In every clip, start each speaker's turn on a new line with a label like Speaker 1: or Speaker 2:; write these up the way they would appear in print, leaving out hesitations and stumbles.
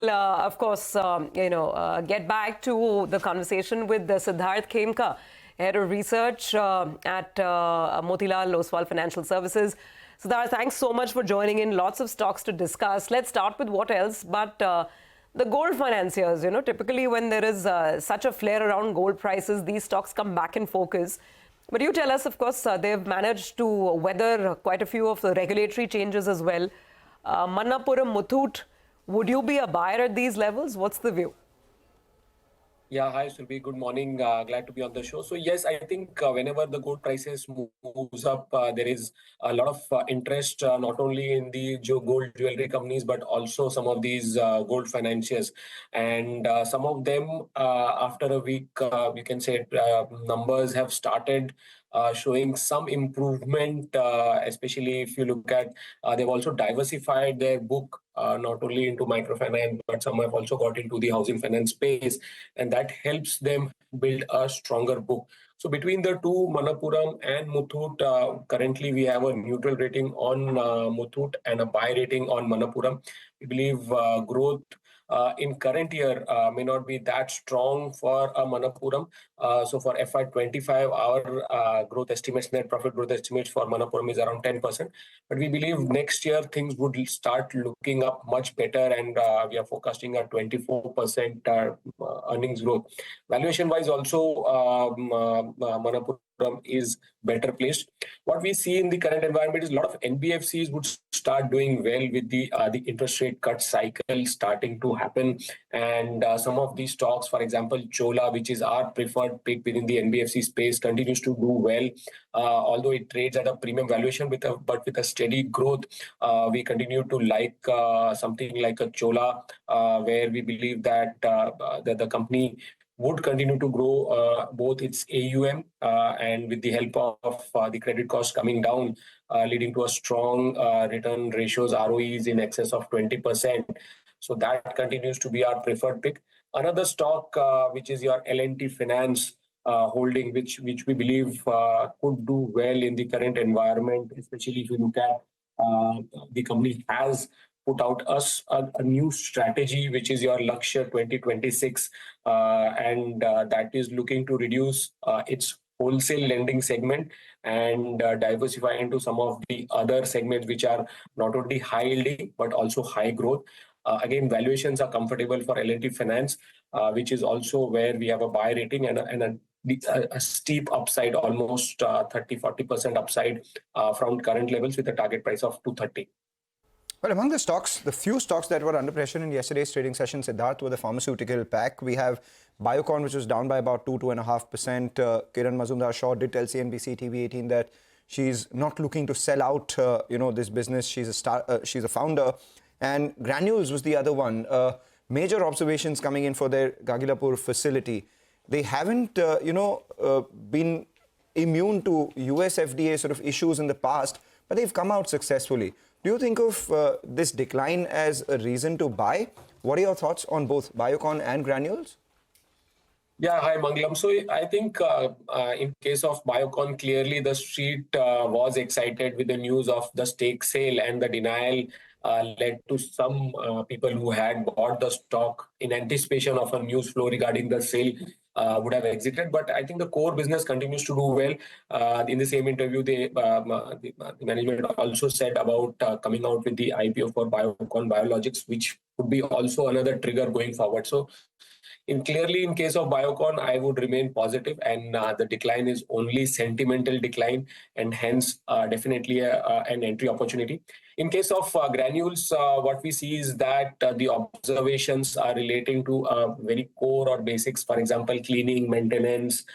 Speaker 1: Of course, get back to the conversation with Siddhartha Khemka, Head of Research at Motilal Oswal Financial Services. Siddhartha, thanks so much for joining in. Lots of stocks to discuss. Let's start with what else, but the gold financiers, typically when there is such a flare around gold prices, these stocks come back in focus. But you tell us, of course, they've managed to weather quite a few of the regulatory changes as well. Manappuram, Muthoot, would you be a buyer at these levels? What's the view?
Speaker 2: Yeah, hi, Surbi. Good morning. Glad to be on the show. So yes, I think whenever the gold prices moves up, there is a lot of interest, not only in the gold jewelry companies, but also some of these gold financiers. And some of them, after a week, you can say numbers have started showing some improvement, especially if you look at, they've also diversified their book, not only into microfinance, but some have also got into the housing finance space, and that helps them build a stronger book. So between the two, Manappuram and Muthoot, currently we have a neutral rating on Muthoot and a buy rating on Manappuram. We believe growth in current year may not be that strong for Manappuram. So for FY25, our growth estimates, net profit growth estimates for Manappuram is around 10%. But we believe next year things would start looking up much better, and we are forecasting a 24% earnings growth. Valuation-wise also, Manappuram is better placed. What we see in the current environment is a lot of NBFCs would start doing well with the interest rate cut cycle starting to happen, and some of these stocks, for example, Chola, which is our preferred pick within the NBFC space, continues to do well. Although it trades at a premium valuation, but with a steady growth, we continue to like something like a Chola, where we believe that the company would continue to grow both its AUM and with the help of the credit cost coming down, leading to a strong return ratios, ROEs in excess of 20%. So that continues to be our preferred pick. Another stock, which is your L&T Finance holding, which we believe could do well in the current environment, especially if you look at the company has put out a new strategy, which is your Lakshya 2026, and that is looking to reduce its wholesale lending segment and diversify into some of the other segments which are not only high yielding but also high growth. Again, valuations are comfortable for L&T Finance, which is also where we have a buy rating and a steep upside, almost 30-40% upside from current levels, with a target price of 230.
Speaker 3: Well, among the stocks, the few stocks that were under pressure in yesterday's trading session, Siddharth, were the pharmaceutical pack. We have Biocon, which was down by about 2.5%. Kiran Mazumdar-Shaw did tell CNBC-TV18 that she's not looking to sell out, this business. She's a founder. And Granules was the other one. Major observations coming in for their Gagillapur facility. They haven't, been immune to US FDA sort of issues in the past, but they've come out successfully. Do you think of this decline as a reason to buy? What are your thoughts on both Biocon and Granules?
Speaker 2: Yeah, hi, Mangalam. So I think in case of Biocon, clearly the street was excited with the news of the stake sale, and the denial led to some people who had bought the stock in anticipation of a news flow regarding the sale would have exited. But I think the core business continues to do well. In the same interview, the management also said about coming out with the IPO for Biocon Biologics, which would be also another trigger going forward. So clearly, in case of Biocon, I would remain positive, and the decline is only sentimental decline, and hence definitely an entry opportunity. In case of Granules, what we see is that the observations are relating to very core or basics, for example, cleaning, maintenance,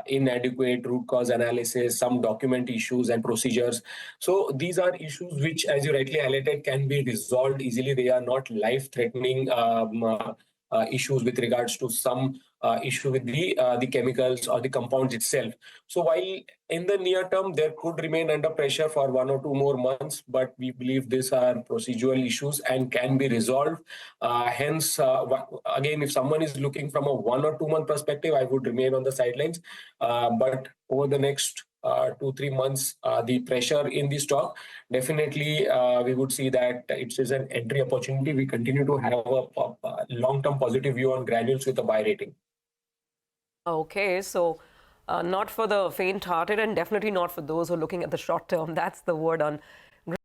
Speaker 2: inadequate root cause analysis, some document issues and procedures. So these are issues which, as you rightly highlighted, can be resolved easily. They are not life-threatening issues with regards to some issue with the chemicals or the compounds itself. So while in the near term there could remain under pressure for 1 or 2 more months, but we believe these are procedural issues and can be resolved. Hence, again, if someone is looking from a 1 or 2 month perspective, I would remain on the sidelines. But over the next 2-3 months the pressure in the stock, definitely we would see that it is an entry opportunity. We continue to have a long-term positive view on Granules with a buy rating.
Speaker 1: Okay, so not for the faint-hearted and definitely not for those who are looking at the short term. That's the word on